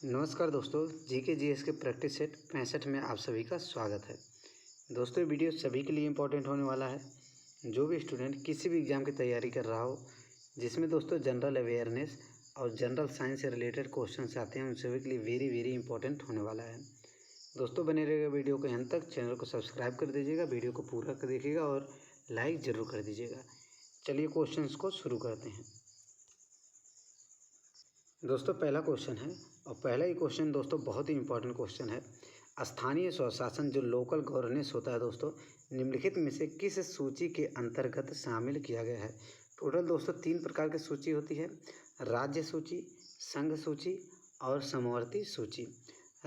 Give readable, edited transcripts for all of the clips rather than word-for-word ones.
नमस्कार दोस्तों, GK GS के प्रैक्टिस सेट 65 में आप सभी का स्वागत है। दोस्तों, ये वीडियो सभी के लिए इम्पोर्टेंट होने वाला है। जो भी स्टूडेंट किसी भी एग्ज़ाम की तैयारी कर रहा हो, जिसमें दोस्तों जनरल अवेयरनेस और जनरल साइंस से रिलेटेड क्वेश्चन आते हैं, उन सभी के लिए वेरी इंपॉर्टेंट होने वाला है। दोस्तों, बने रहिएगा वीडियो के अंत तक। चैनल को सब्सक्राइब कर दीजिएगा, वीडियो को पूरा कर देखिएगा और लाइक ज़रूर कर दीजिएगा। चलिए क्वेश्चन को शुरू करते हैं। दोस्तों, पहला क्वेश्चन है और पहला ही क्वेश्चन दोस्तों बहुत ही इंपॉर्टेंट क्वेश्चन है। स्थानीय स्वशासन जो लोकल गवर्नेंस होता है दोस्तों, निम्नलिखित में से किस सूची के अंतर्गत शामिल किया गया है। टोटल दोस्तों 3 प्रकार की सूची होती है: राज्य सूची, संघ सूची और समवर्ती सूची।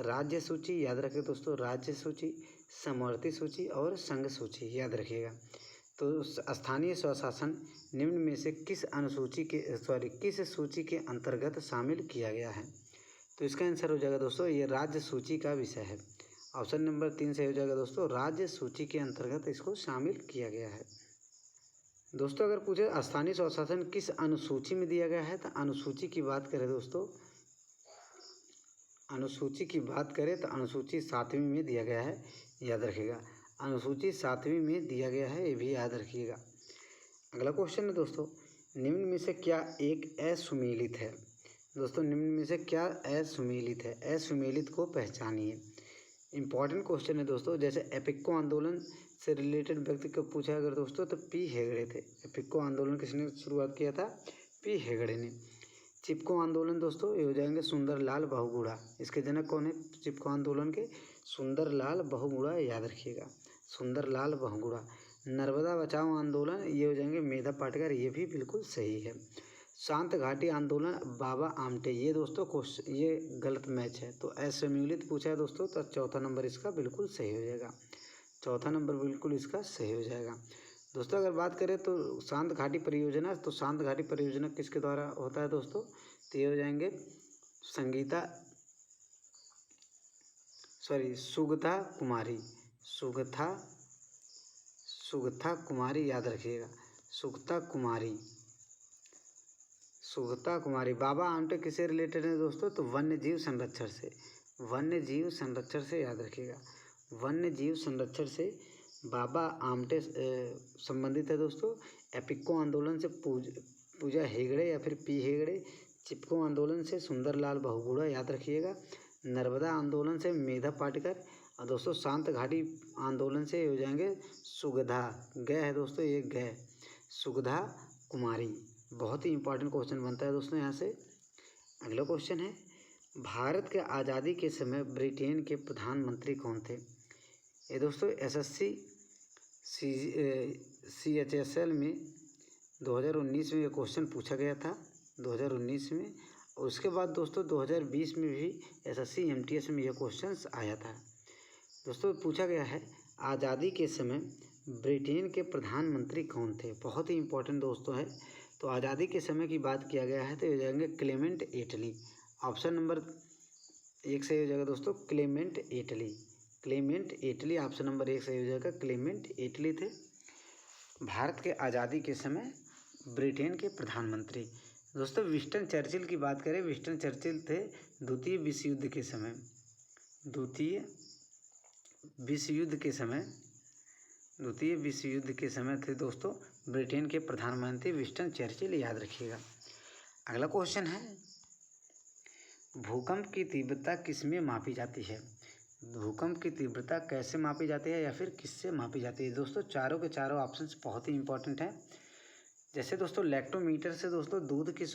राज्य सूची याद रखें दोस्तों, राज्य सूची, समवर्ती सूची और संघ सूची याद रखिएगा। तो स्थानीय स्वशासन निम्न में से किस सूची के अंतर्गत शामिल किया गया है। तो इसका आंसर हो जाएगा दोस्तों, ये राज्य सूची का विषय है। ऑप्शन नंबर 3 से हो जाएगा दोस्तों, राज्य सूची के अंतर्गत इसको शामिल किया गया है। दोस्तों, अगर पूछे स्थानीय स्वशासन किस अनुसूची में दिया गया है, तो अनुसूची की बात करें दोस्तों, अनुसूची की बात करें तो अनुसूची 7वीं में दिया गया है, याद रखिएगा। अनुसूची 7वीं में दिया गया है, ये भी याद रखिएगा। अगला क्वेश्चन है दोस्तों, निम्न में से क्या एक असुमेलित है। दोस्तों, निम्न में से क्या असुमेलित है, असुमेलित को पहचानिए। इंपॉर्टेंट क्वेश्चन है दोस्तों। जैसे एपिको आंदोलन से रिलेटेड व्यक्ति को पूछा अगर दोस्तों, तो पी हेगड़े थे। एपिको आंदोलन किसने शुरुआत किया था? पी हेगड़े ने। चिपको आंदोलन दोस्तों, ये हो जाएंगे सुंदरलाल बहुगुणा। इसके जनक कौन है चिपको आंदोलन के? सुंदरलाल बहुगुणा, याद रखिएगा, सुंदरलाल बहुगुणा। नर्मदा बचाओ आंदोलन, ये हो जाएंगे मेधा पाटकर, ये भी बिल्कुल सही है। शांत घाटी आंदोलन बाबा आमटे, ये दोस्तों क्वेश्चन ये गलत मैच है। तो असम्मिलित पूछा है दोस्तों, तो चौथा नंबर इसका बिल्कुल सही हो जाएगा। चौथा नंबर बिल्कुल इसका सही हो जाएगा। दोस्तों, अगर बात करें तो शांत घाटी परियोजना, तो शांत घाटी परियोजना किसके द्वारा होता है दोस्तों? तो ये हो जाएंगे सुगथा कुमारी, सुगथा कुमारी, याद रखिएगा, सुगथा कुमारी। बाबा आमटे किससे रिलेटेड है दोस्तों? तो वन्य जीव संरक्षण से, वन्य जीव संरक्षण से, याद रखिएगा, वन्य जीव संरक्षण से बाबा आमटे संबंधित है दोस्तों। एपिको आंदोलन से पूजा हेगड़े या फिर पी हेगड़े। चिपको आंदोलन से सुंदरलाल बहुगुणा, याद रखिएगा। नर्मदा आंदोलन से मेधा पाटकर। और दोस्तों शांत घाटी आंदोलन से हो जाएंगे सुगधा, गय है दोस्तों, ये गय, सुगधा कुमारी। बहुत ही इंपॉर्टेंट क्वेश्चन बनता है दोस्तों यहाँ से। अगला क्वेश्चन है, भारत के आज़ादी के समय ब्रिटेन के प्रधानमंत्री कौन थे। ये दोस्तों SSC CHSL में 2019 में ये क्वेश्चन पूछा गया था, 2019 में। और उसके बाद दोस्तों 2020 में भी SSC MTS में यह क्वेश्चन आया था। दोस्तों पूछा गया है, आज़ादी के समय ब्रिटेन के प्रधानमंत्री कौन थे। बहुत ही इंपॉर्टेंट दोस्तों है। तो आज़ादी के समय की बात किया गया है तो ये जाएंगे क्लेमेंट एटली। ऑप्शन नंबर 1 सही हो जाएगा दोस्तों, क्लेमेंट एटली, क्लेमेंट एटली। ऑप्शन नंबर 1 सही हो जाएगा, क्लेमेंट एटली थे भारत के आज़ादी के समय ब्रिटेन के प्रधानमंत्री। दोस्तों विंस्टन चर्चिल की बात करें, विंस्टन चर्चिल थे द्वितीय विश्व युद्ध के समय, द्वितीय विश्व युद्ध के समय थे दोस्तों ब्रिटेन के प्रधानमंत्री विंस्टन चर्चिल, याद रखिएगा। अगला क्वेश्चन है, भूकंप की तीव्रता किसमें मापी जाती है। भूकंप की तीव्रता कैसे मापी जाती है या फिर किससे मापी जाती है। दोस्तों चारों के चारों ऑप्शंस बहुत ही इंपॉर्टेंट हैं। जैसे दोस्तों लैक्टोमीटर से दोस्तों दूध की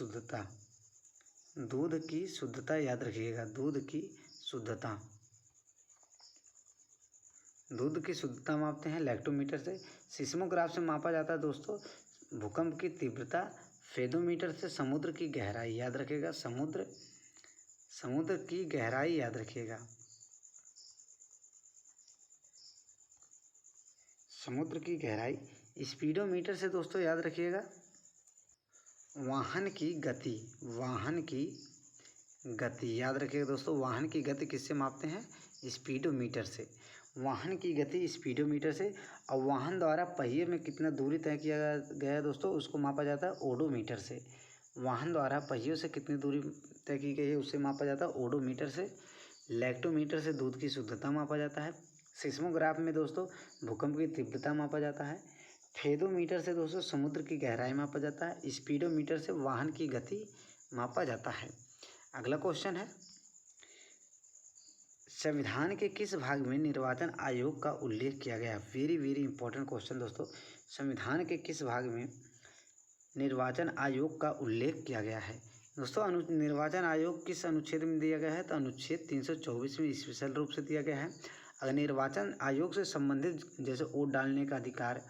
शुद्धता, याद रखिएगा, दूध की शुद्धता मापते हैं लैक्टोमीटर से। सिस्मोग्राफ से मापा जाता है दोस्तों भूकंप की तीव्रता। फेदोमीटर से समुद्र की गहराई, याद रखिएगा, समुद्र की गहराई, याद रखिएगा, समुद्र की गहराई। स्पीडोमीटर से दोस्तों याद रखिएगा वाहन की गति, याद रखिएगा दोस्तों, वाहन की गति किससे मापते हैं? स्पीडोमीटर से। वाहन की गति स्पीडोमीटर से। और वाहन द्वारा पहिए में कितना दूरी तय किया गया है दोस्तों, उसको मापा जाता है ओडोमीटर से। वाहन द्वारा पहियों से कितनी दूरी तय की गई है उसे मापा जाता है ओडोमीटर से। लैक्टोमीटर से दूध की शुद्धता मापा जाता है। सिस्मोग्राफ में दोस्तों भूकंप की तीव्रता मापा जाता है। फेदोमीटर से दोस्तों समुद्र की गहराई मापा जाता है। स्पीडोमीटर से वाहन की गति मापा जाता है। अगला क्वेश्चन है, संविधान के किस भाग में निर्वाचन आयोग का उल्लेख किया गया है? वेरी वेरी इंपॉर्टेंट क्वेश्चन दोस्तों। संविधान के किस भाग में निर्वाचन आयोग का उल्लेख किया गया है? दोस्तों निर्वाचन आयोग किस अनुच्छेद में दिया गया है? तो अनुच्छेद 324 में स्पेशल रूप से दिया गया है। अगर निर्वाचन आयोग से संबंधित जैसे वोट डालने का अधिकार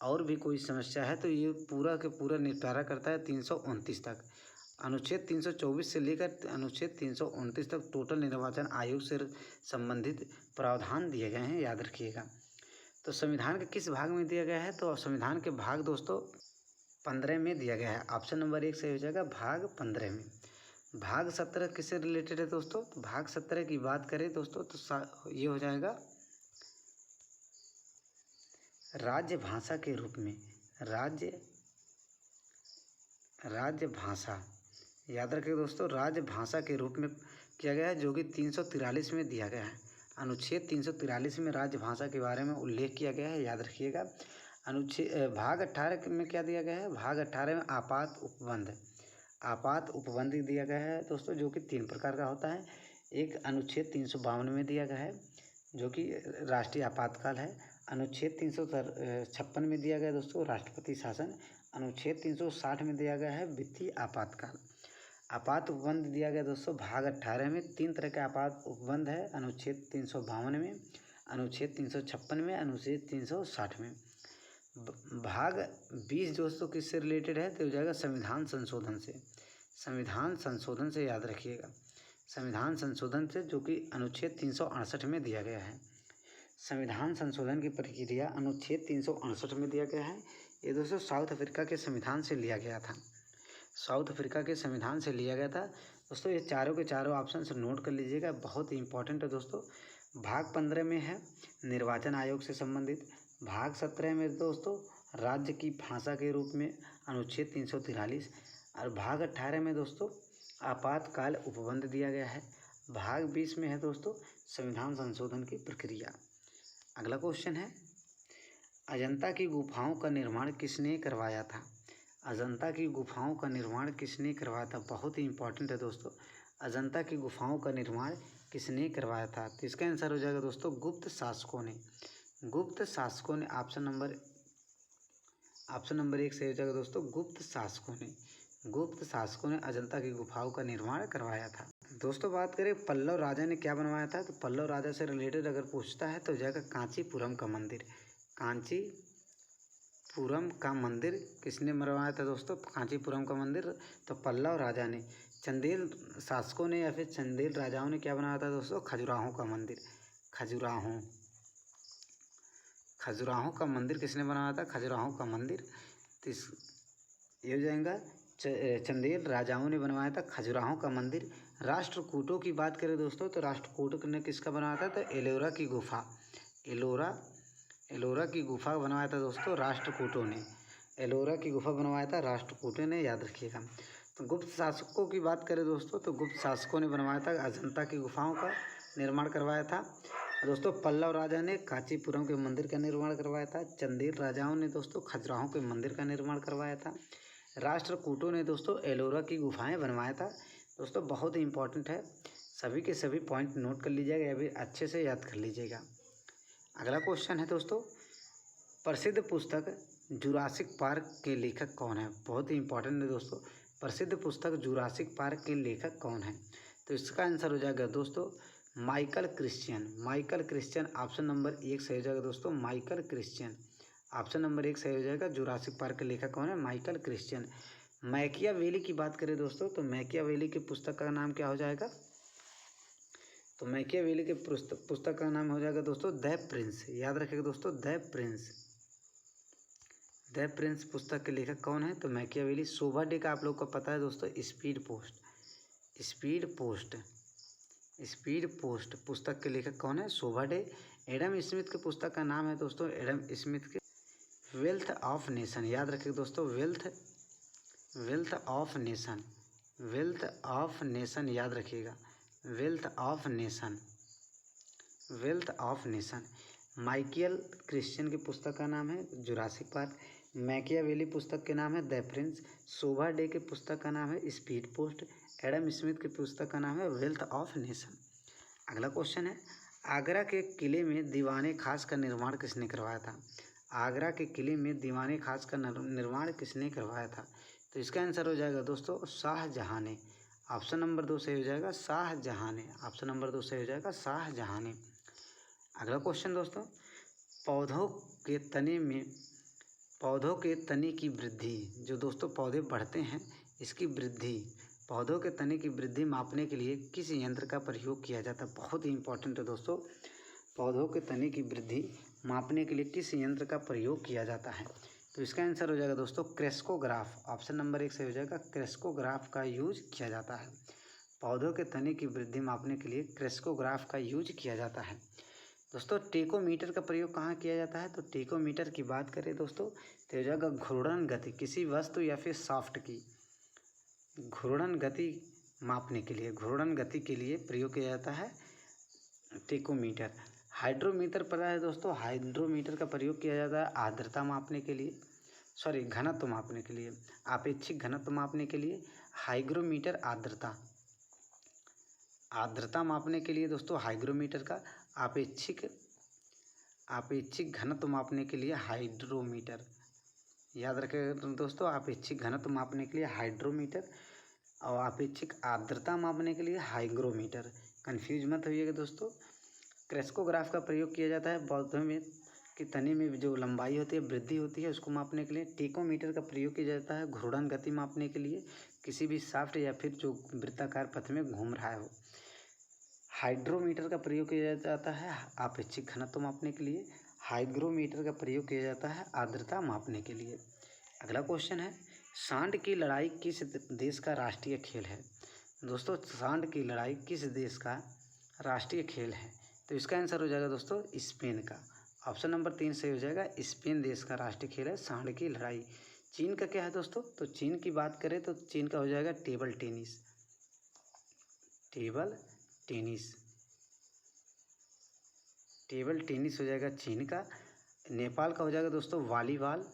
और भी कोई समस्या है तो ये पूरा के पूरा निपटारा करता है 329 तक। अनुच्छेद 324 से लेकर अनुच्छेद 329 तक टोटल निर्वाचन आयोग से संबंधित प्रावधान दिए गए हैं, याद रखिएगा। तो संविधान के किस भाग में दिया गया है? तो संविधान के भाग दोस्तों 15 में दिया गया है। ऑप्शन नंबर 1 सही हो जाएगा भाग 15 में। भाग 17 किससे रिलेटेड है दोस्तों? तो भाग 17 की बात करें दोस्तों तो ये हो जाएगा राज्य भाषा के रूप में। राज्य भाषा, याद रखिए दोस्तों, राज्य भाषा के रूप में किया गया है, जो कि 343 में दिया गया है। अनुच्छेद 343 में राज्य भाषा के बारे में उल्लेख किया गया है, याद रखिएगा। अनुच्छेद भाग 18 में क्या दिया गया है? भाग 18 में आपात उपबंध दिया गया है दोस्तों, जो कि 3 प्रकार का होता है। एक अनुच्छेद 352 में दिया गया है, जो कि राष्ट्रीय आपातकाल है। अनुच्छेद 356 में दिया गया दोस्तों राष्ट्रपति शासन। अनुच्छेद 360 में दिया गया है वित्तीय आपातकाल। आपात उपबंध दिया गया दोस्तों भाग 18 में। 3 तरह के आपात उपबंध है, अनुच्छेद 352 में, अनुच्छेद 356 में, अनुच्छेद 360 में। भाग 20 दोस्तों किससे रिलेटेड है? तो हो जाएगा संविधान संशोधन से। संविधान संशोधन से, याद रखिएगा, संविधान संशोधन से, जो कि अनुच्छेद 368 में दिया गया है। संविधान संशोधन की प्रक्रिया अनुच्छेद 368 में दिया गया है। ये दोस्तों साउथ अफ्रीका के संविधान से लिया गया था। साउथ अफ्रीका के संविधान से लिया गया था दोस्तों। ये चारों के चारों ऑप्शन से नोट कर लीजिएगा, बहुत ही इंपॉर्टेंट है दोस्तों। भाग 15 में है निर्वाचन आयोग से संबंधित। भाग 17 में दोस्तों राज्य की भाषा के रूप में अनुच्छेद 343। और भाग 18 में दोस्तों आपातकाल उपबंध दिया गया है। भाग 20 में है दोस्तों संविधान संशोधन की प्रक्रिया। अगला क्वेश्चन है, अजंता की गुफाओं का निर्माण किसने करवाया था? अजंता की गुफाओं का निर्माण किसने करवाया था? बहुत ही इंपॉर्टेंट है दोस्तों। अजंता की गुफाओं का निर्माण किसने करवाया था? तो इसका आंसर हो जाएगा दोस्तों गुप्त शासकों ने। गुप्त शासकों ने, ऑप्शन नंबर 1 सही हो जाएगा दोस्तों गुप्त शासकों ने अजंता की गुफाओं का निर्माण करवाया था। दोस्तों बात करें पल्लव राजा ने क्या बनवाया था, तो पल्लव राजा से रिलेटेड अगर पूछता है तो हो जाएगा कांचीपुरम का मंदिर। कांचीपुरम का मंदिर किसने बनवाया था दोस्तों? कांचीपुरम का मंदिर तो पल्लव राजा ने। चंदेल शासकों ने या फिर चंदेल राजाओं ने क्या बनाया था दोस्तों? खजुराहो का मंदिर। खजुराहो का मंदिर किसने बनाया था? खजुराहो का मंदिर। तो ये हो जाएगा चंदेल राजाओं ने बनवाया था खजुराहो का मंदिर। राष्ट्रकूटों की बात करें दोस्तों तो राष्ट्रकूटों ने किसका बनाया था? तो एलोरा की गुफा बनवाया था दोस्तों राष्ट्रकूटों ने। एलोरा की गुफा बनवाया था राष्ट्रकूटों ने, याद रखिएगा। तो गुप्त शासकों की बात करें दोस्तों तो गुप्त शासकों ने बनवाया था अजंता की गुफाओं का निर्माण करवाया था दोस्तों। पल्लव राजा ने कांचीपुरम के मंदिर का निर्माण करवाया था। चंदेल राजाओं ने दोस्तों खजुराहो के मंदिर का निर्माण करवाया था। राष्ट्रकूटों ने दोस्तों एलोरा की गुफाएं बनवाया था। दोस्तों बहुत ही इंपॉर्टेंट है, सभी के सभी पॉइंट नोट कर लीजिएगा या फिर अच्छे से याद कर लीजिएगा। अगला क्वेश्चन है दोस्तों, प्रसिद्ध पुस्तक जुरासिक पार्क के लेखक कौन है? बहुत ही इंपॉर्टेंट है दोस्तों। प्रसिद्ध पुस्तक जुरासिक पार्क के लेखक कौन है? तो इसका आंसर हो जाएगा दोस्तों माइकल क्रिश्चियन। ऑप्शन नंबर 1 सही हो जाएगा दोस्तों माइकल क्रिश्चियन। ऑप्शन नंबर 1 सही हो जाएगा। जुरासिक पार्क के लेखक कौन है? Michael Christian. मैकियावेली की बात करें दोस्तों तो मैकियावेली की पुस्तक का नाम क्या हो जाएगा? तो मैकियावेली के पुस्तक का नाम हो जाएगा दोस्तों द प्रिंस। याद रखिएगा दोस्तों द प्रिंस पुस्तक के लेखक कौन है? तो मैकियावेली। शोभा डे का आप लोग को पता है दोस्तों स्पीड पोस्ट पुस्तक के लेखक कौन है? शोभा डे। एडम स्मिथ के पुस्तक का नाम है दोस्तों एडम स्मिथ के वेल्थ ऑफ नेशन। याद रखिए दोस्तों wealth of nation, wealth of nation याद रखिएगा, wealth of nation, wealth of nation. Michael Christian की पुस्तक का नाम है जुरासिक पार्क। मैकियावेली पुस्तक के नाम है द प्रिंस। शोभा डे की पुस्तक का नाम है स्पीड पोस्ट। एडम स्मिथ की पुस्तक का नाम है वेल्थ ऑफ नेशन। अगला क्वेश्चन है, आगरा के किले में दीवाने खास का निर्माण किसने करवाया था? आगरा के किले में दीवाने खास का निर्माण किसने करवाया था? तो इसका आंसर हो जाएगा दोस्तों शाहजहां ने। ऑप्शन नंबर 2 सही हो जाएगा शाहजहां ने। ऑप्शन नंबर 2 सही हो जाएगा शाहजहां ने। अगला क्वेश्चन दोस्तों, पौधों के तने में, पौधों के तने की वृद्धि, जो दोस्तों पौधे बढ़ते हैं इसकी वृद्धि, पौधों के तने की वृद्धि मापने के लिए किस यंत्र का प्रयोग किया जाता है? बहुत ही इंपॉर्टेंट है दोस्तों, पौधों के तने की वृद्धि मापने के लिए किस यंत्र का प्रयोग किया जाता है? तो इसका आंसर हो जाएगा दोस्तों क्रेस्कोग्राफ। ऑप्शन नंबर 1 सही हो जाएगा क्रेस्कोग्राफ का यूज किया जाता है। पौधों के तने की वृद्धि मापने के लिए क्रेस्कोग्राफ का यूज किया जाता है। दोस्तों टेकोमीटर का प्रयोग कहाँ किया जाता है? तो टेकोमीटर की बात करें दोस्तों तो हो जाएगा घूर्णन गति, किसी वस्तु या फिर सॉफ्ट की घूर्णन गति मापने के लिए, घूर्णन गति के लिए प्रयोग किया जाता है टेकोमीटर। हाइड्रोमीटर पता है दोस्तों, हाइड्रोमीटर का प्रयोग किया जाता है आर्द्रता मापने के लिए, सॉरी घनत्व मापने के लिए, आपेक्षिक घनत्व मापने के लिए। हाइग्रोमीटर आर्द्रता, आर्द्रता मापने के लिए दोस्तों हाइग्रोमीटर का, आपेक्षिक घनत्व मापने के लिए हाइड्रोमीटर। याद रखें दोस्तों, आपेक्षिक घनत्व मापने के लिए हाइड्रोमीटर और आपेक्षिक आर्द्रता मापने के लिए हाइग्रोमीटर। कंफ्यूज मत होइएगा दोस्तों। क्रेस्कोग्राफ का प्रयोग किया जाता है पौधों में कि तने में जो लंबाई होती है, वृद्धि होती है, उसको मापने के लिए। टेकोमीटर का प्रयोग किया जाता है घूर्णन गति मापने के लिए, किसी भी शाफ्ट या फिर जो वृत्ताकार पथ में घूम रहा हो। हाइड्रोमीटर का प्रयोग किया जाता है आपेक्षिक घनत्व मापने के लिए। हाइग्रोमीटर का प्रयोग किया जाता है आर्द्रता मापने के लिए। अगला क्वेश्चन है, सांड की लड़ाई किस देश का राष्ट्रीय खेल है? दोस्तों सांड की लड़ाई किस देश का राष्ट्रीय खेल है? तो इसका आंसर हो जाएगा दोस्तों स्पेन का। ऑप्शन नंबर 3 सही हो जाएगा, स्पेन देश का राष्ट्रीय खेल है सांड की लड़ाई। चीन का क्या है दोस्तों? तो चीन की बात करें तो चीन का हो जाएगा table tennis, table tennis, table tennis हो जाएगा चीन का। नेपाल का हो जाएगा दोस्तों वॉलीबॉल,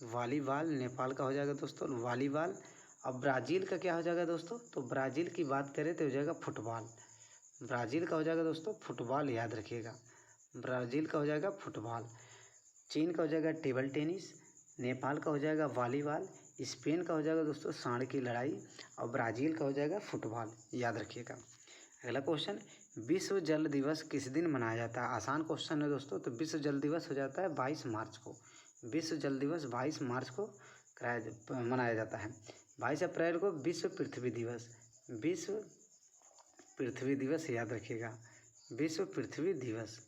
वॉलीबॉल नेपाल का हो जाएगा दोस्तों वॉलीबॉल। अब ब्राज़ील का क्या हो जाएगा दोस्तों? तो ब्राज़ील की बात करें तो हो जाएगा फुटबॉल, ब्राज़ील का हो जाएगा दोस्तों फुटबॉल, याद रखिएगा ब्राज़ील का हो जाएगा फुटबॉल। चीन का हो जाएगा टेबल टेनिस, नेपाल का हो जाएगा वॉलीबॉल, स्पेन का हो जाएगा दोस्तों सांड की लड़ाई और ब्राज़ील का हो जाएगा फुटबॉल, याद रखिएगा। अगला क्वेश्चन, विश्व जल दिवस किस दिन मनाया जाता है? आसान क्वेश्चन है दोस्तों। तो विश्व जल दिवस हो जाता है 22 मार्च को। विश्व जल दिवस 22 मार्च को मनाया जाता है। 22 अप्रैल को विश्व पृथ्वी दिवस, विश्व पृथ्वी दिवस याद रखिएगा, विश्व पृथ्वी दिवस,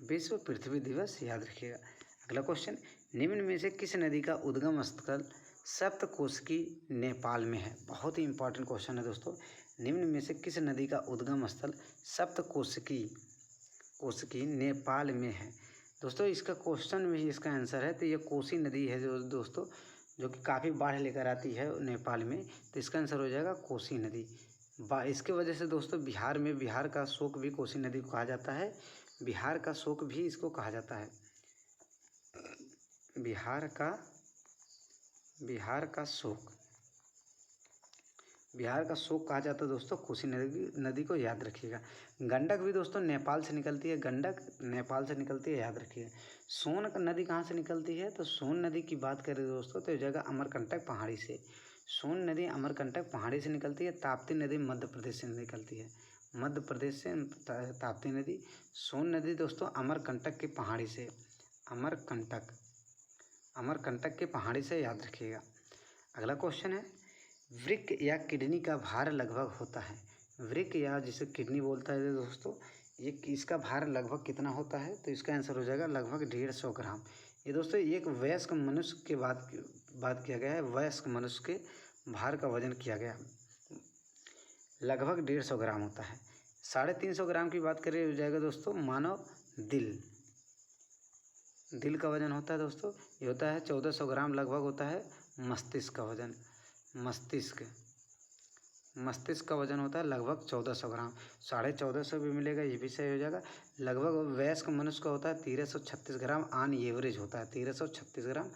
विश्व पृथ्वी दिवस याद रखिएगा। अगला क्वेश्चन, निम्न में से किस नदी का उद्गम स्थल सप्तकोशिकी नेपाल में है? बहुत ही इंपॉर्टेंट क्वेश्चन है दोस्तों। निम्न में से किस नदी का उद्गम स्थल सप्तकोशिकी नेपाल में है? दोस्तों इसका क्वेश्चन में ही इसका आंसर है, तो ये कोसी नदी है जो दोस्तों जो कि काफ़ी बाढ़ लेकर आती है नेपाल में, तो इसका आंसर हो जाएगा कोसी नदी। इसके वजह से दोस्तों बिहार में, बिहार का शोक भी कोसी नदी को कहा जाता है, बिहार का शोक भी इसको कहा जाता है, बिहार का शोक, बिहार का शोक कहा जाता है दोस्तों कोसी नदी को, याद रखिएगा। गंडक भी दोस्तों नेपाल से निकलती है, गंडक नेपाल से निकलती है, याद रखिए। सोन नदी कहाँ से निकलती है? तो सोन नदी की बात करें दोस्तों तो जगह अमरकंटक पहाड़ी से, सोन नदी अमरकंटक पहाड़ी से निकलती है। ताप्ती नदी मध्य प्रदेश से निकलती है, मध्य प्रदेश से ताप्ती नदी। सोन नदी दोस्तों अमरकंटक की पहाड़ी से, अमरकंटक की पहाड़ी से, याद रखिएगा। अगला क्वेश्चन है, वृक्क या किडनी का भार लगभग होता है? वृक्क या जिसे किडनी बोलता है दोस्तों, ये इसका भार लगभग कितना होता है? तो इसका आंसर हो जाएगा लगभग 150 ग्राम। ये दोस्तों एक वयस्क मनुष्य के बात किया गया है, वयस्क मनुष्य के भार का वजन किया गया, लगभग 150 ग्राम होता है। 350 ग्राम की बात करें हो जाएगा दोस्तों मानव दिल, दिल का वजन होता है दोस्तों, ये होता है 1400 ग्राम लगभग होता है मस्तिष्क का वजन। मस्तिष्क का वजन होता है लगभग 1400 ग्राम। 1450 भी मिलेगा, ये भी सही हो जाएगा। लगभग वयस्क मनुष्य का होता है 1336 ग्राम ऑन एवरेज होता है, 1336 ग्राम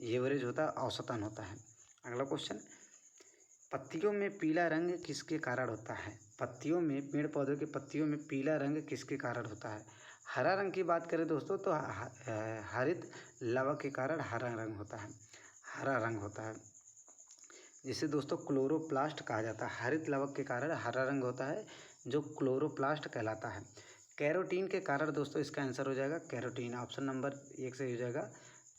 एवरेज होता है, औसतन होता है। अगला क्वेश्चन, पत्तियों में पीला रंग किसके कारण होता है? पत्तियों में, पेड़ पौधों की पत्तियों में पीला रंग किसके कारण होता है? हरा रंग की बात करें दोस्तों तो हरित लवण के कारण हरा रंग होता है, हरा रंग होता है, जिसे दोस्तों क्लोरोप्लास्ट कहा जाता है। हरित लवण के कारण हरा रंग होता है, जो क्लोरोप्लास्ट कहलाता है। कैरोटीन के कारण दोस्तों इसका आंसर हो जाएगा कैरोटीन, ऑप्शन नंबर 1 से हो जाएगा।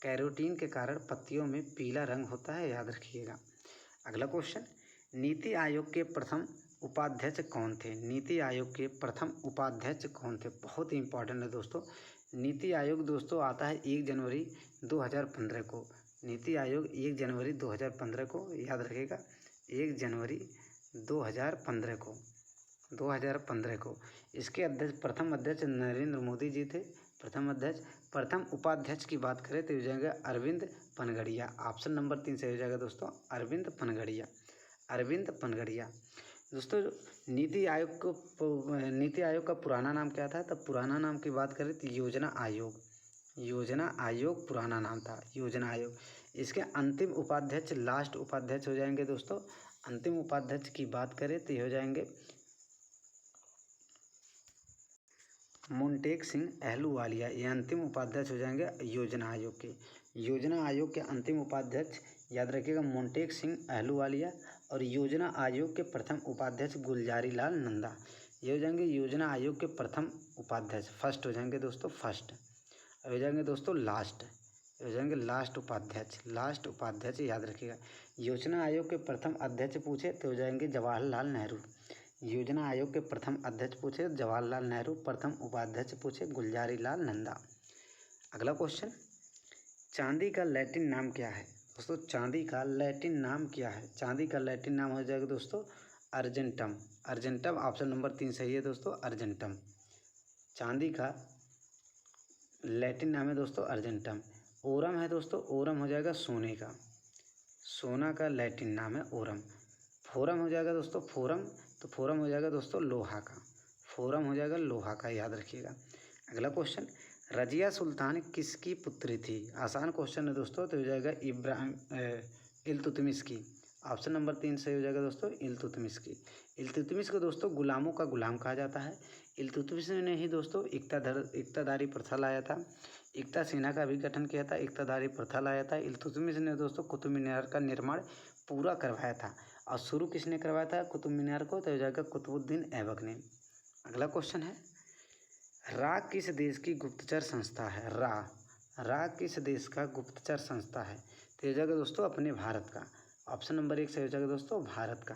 कैरोटीन के कारण पत्तियों में पीला रंग होता है, याद रखिएगा। अगला क्वेश्चन, नीति आयोग के प्रथम उपाध्यक्ष कौन थे? नीति आयोग के प्रथम उपाध्यक्ष कौन थे? बहुत ही इंपॉर्टेंट है दोस्तों। नीति आयोग दोस्तों आता है 1 जनवरी 2015 को। नीति आयोग 1 जनवरी 2015 को, याद रखिएगा, 1 जनवरी 2015 को, 2015 को। इसके अध्यक्ष, प्रथम अध्यक्ष नरेंद्र मोदी जी थे, प्रथम अध्यक्ष। प्रथम उपाध्यक्ष की बात करें तो हो जाएगा अरविंद पनगड़िया, ऑप्शन नंबर 3 से हो जाएगा दोस्तों अरविंद पनगड़िया, अरविंद पनगड़िया। दोस्तों नीति आयोग का पुराना नाम क्या था? तो पुराना नाम की बात करें तो योजना आयोग, योजना आयोग पुराना नाम था, योजना आयोग। इसके अंतिम उपाध्यक्ष, लास्ट उपाध्यक्ष हो जाएंगे दोस्तों, अंतिम उपाध्यक्ष की बात करें तो ये हो जाएंगे मोंटेक सिंह अहलूवालिया, ये अंतिम उपाध्यक्ष हो जाएंगे योजना आयोग के। योजना आयोग के अंतिम उपाध्यक्ष याद रखिएगा मोंटेक सिंह अहलूवालिया, और योजना आयोग के प्रथम उपाध्यक्ष गुलजारी लाल नंदा, ये हो जाएंगे योजना आयोग के प्रथम उपाध्यक्ष, फर्स्ट हो जाएंगे दोस्तों, फर्स्ट हो जाएंगे दोस्तों लास्ट, हो जाएंगे लास्ट उपाध्यक्ष, लास्ट उपाध्यक्ष याद रखिएगा। योजना आयोग के प्रथम अध्यक्ष पूछे तो हो जाएंगे जवाहरलाल नेहरू, योजना आयोग के प्रथम अध्यक्ष पूछे जवाहरलाल नेहरू, प्रथम उपाध्यक्ष पूछे गुलजारी लाल नंदा। अगला क्वेश्चन, चांदी का लैटिन नाम क्या है? दोस्तों चांदी का लैटिन नाम क्या है? चांदी का लैटिन नाम हो जाएगा दोस्तों अर्जेंटम, अर्जेंटम, ऑप्शन नंबर 3 सही है दोस्तों, अर्जेंटम। चांदी का लैटिन नाम है दोस्तों अर्जेंटम। ओरम है दोस्तों, ओरम हो जाएगा सोने का, सोना का लैटिन नाम है ओरम। फोरम हो जाएगा दोस्तों फोरम, तो फोरम हो जाएगा दोस्तों लोहा का, फोरम हो जाएगा लोहा का, याद रखिएगा। अगला क्वेश्चन, रजिया सुल्तान किसकी पुत्री थी? आसान क्वेश्चन है दोस्तों, तो हो जाएगा इल्तुतमिश की, ऑप्शन नंबर 3 सही हो जाएगा दोस्तों इल्तुतमिश की। इल्तुतमिश को दोस्तों गुलामों का गुलाम कहा जाता है। इल्तुतमिश ने ही दोस्तों इक्तादारी प्रथा लाया था, एकता सेना का भी गठन किया था, इक्तादारी प्रथा लाया था। इल्तुतमिश ने दोस्तों कुतुब मीनार का निर्माण पूरा करवाया था, और शुरू किसने करवाया था कुतुब मीनार को? तो हो जाएगा कुतुबुद्दीन ऐबक ने। अगला क्वेश्चन है, रा किस देश की गुप्तचर संस्था है? रा किस देश का गुप्तचर संस्था है? तो हो जाएगा दोस्तों अपने भारत का, ऑप्शन नंबर 1 से हो जाएगा दोस्तों भारत का।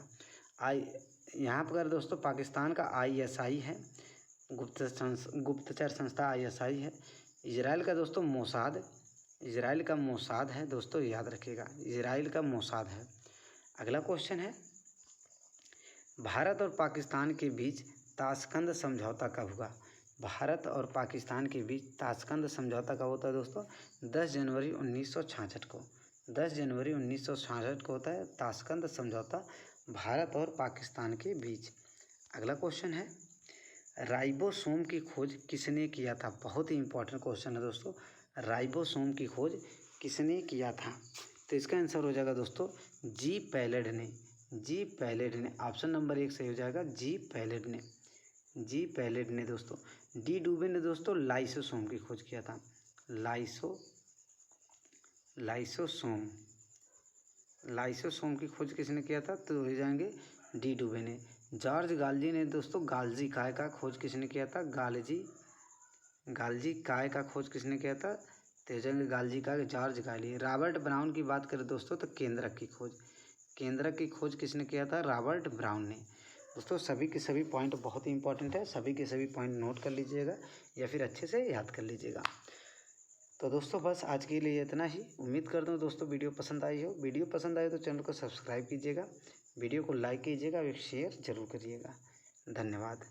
यहाँ पर दोस्तों पाकिस्तान का ISI है, गुप्तचर संस्था ISI है। इजराइल का दोस्तों मोसाद, इजराइल का मोसाद है दोस्तों, याद रखिएगा इजराइल का मोसाद है। अगला क्वेश्चन है, भारत और पाकिस्तान के बीच ताशकंद समझौता कब हुआ? भारत और पाकिस्तान के बीच ताशकंद समझौता कब होता है दोस्तों? 10 जनवरी 1966 को, 10 जनवरी 1966 को होता है ताशकंद समझौता भारत और पाकिस्तान के बीच। अगला क्वेश्चन है, राइबोसोम की खोज किसने किया था? बहुत ही इंपॉर्टेंट क्वेश्चन है दोस्तों, राइबोसोम की खोज किसने किया था? तो इसका आंसर हो जाएगा दोस्तों जी पैलेड ने, जी पैलेड ने, ऑप्शन नंबर 1 सही हो जाएगा जी पैलेड ने, जी पैलेड ने दोस्तों। डी डुबे ने दोस्तों लाइसोसोम की खोज किया था, लाइसोसोम की खोज किसने किया था? तो हो जाएंगे डी डुबे ने। जॉर्ज गाल्जी ने दोस्तों गाल्जी काय का खोज किसने किया था? गाल्जी काय का खोज किसने किया था? तो हो जाएंगे गाल्जी काय, जॉर्ज गाल्जी। रॉबर्ट ब्राउन की बात करें दोस्तों तो केंद्रक की खोज किसने किया था? रॉबर्ट ब्राउन ने। दोस्तों सभी के सभी पॉइंट बहुत ही इंपॉर्टेंट है, सभी के सभी पॉइंट नोट कर लीजिएगा या फिर अच्छे से याद कर लीजिएगा। तो दोस्तों बस आज के लिए इतना ही। उम्मीद करता हूँ दोस्तों वीडियो पसंद आई हो। वीडियो पसंद आए तो चैनल को सब्सक्राइब कीजिएगा, वीडियो को लाइक कीजिएगा और शेयर जरूर करिएगा। धन्यवाद।